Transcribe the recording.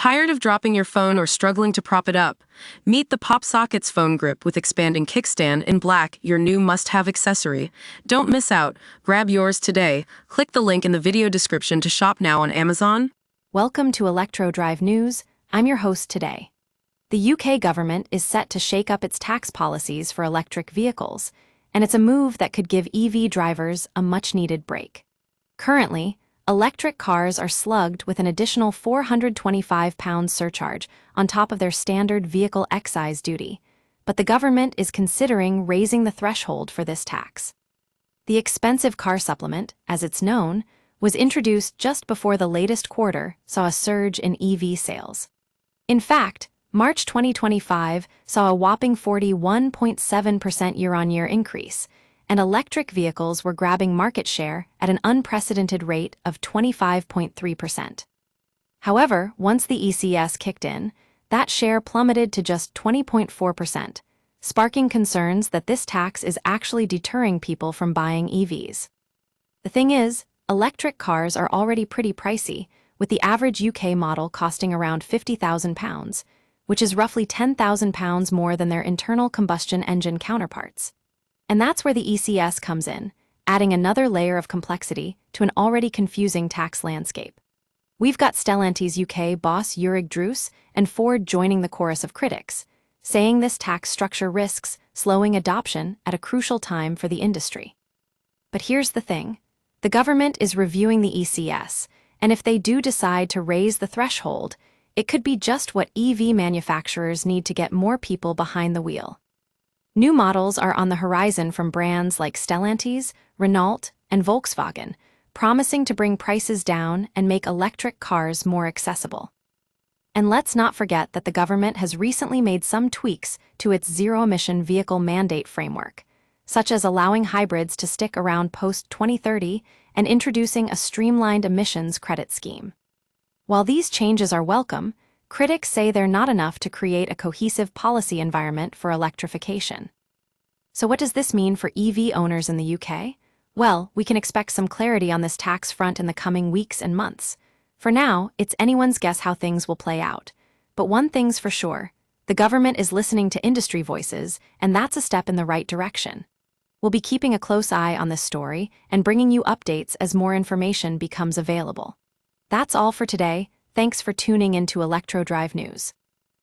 Tired of dropping your phone or struggling to prop it up? Meet the Pop Sockets phone grip with expanding kickstand in black, your new must-have accessory. Don't miss out. Grab yours today. Click the link in the video description to shop now on Amazon. Welcome to ElectroDrive News. I'm your host today. The UK government is set to shake up its tax policies for electric vehicles, and it's a move that could give EV drivers a much-needed break. Currently, electric cars are slugged with an additional £425 surcharge on top of their standard vehicle excise duty, but the government is considering raising the threshold for this tax. The expensive car supplement, as it's known, was introduced just before the latest quarter saw a surge in EV sales. In fact, March 2025 saw a whopping 41.7% year-on-year increase, and electric vehicles were grabbing market share at an unprecedented rate of 25.3%. However, once the ECS kicked in, that share plummeted to just 20.4%, sparking concerns that this tax is actually deterring people from buying EVs. The thing is, electric cars are already pretty pricey, with the average UK model costing around £50,000, which is roughly £10,000 more than their internal combustion engine counterparts. And that's where the ECS comes in, adding another layer of complexity to an already confusing tax landscape. We've got Stellantis UK boss Jörg Druss and Ford joining the chorus of critics, saying this tax structure risks slowing adoption at a crucial time for the industry. But here's the thing. The government is reviewing the ECS, and if they do decide to raise the threshold, it could be just what EV manufacturers need to get more people behind the wheel. New models are on the horizon from brands like Stellantis, Renault, and Volkswagen, promising to bring prices down and make electric cars more accessible. And let's not forget that the government has recently made some tweaks to its zero-emission vehicle mandate framework, such as allowing hybrids to stick around post-2030 and introducing a streamlined emissions credit scheme. While these changes are welcome, critics say they're not enough to create a cohesive policy environment for electrification. So what does this mean for EV owners in the UK? Well, we can expect some clarity on this tax front in the coming weeks and months. For now, it's anyone's guess how things will play out. But one thing's for sure, the government is listening to industry voices, and that's a step in the right direction. We'll be keeping a close eye on this story and bringing you updates as more information becomes available. That's all for today. Thanks for tuning into ElectroDrive News.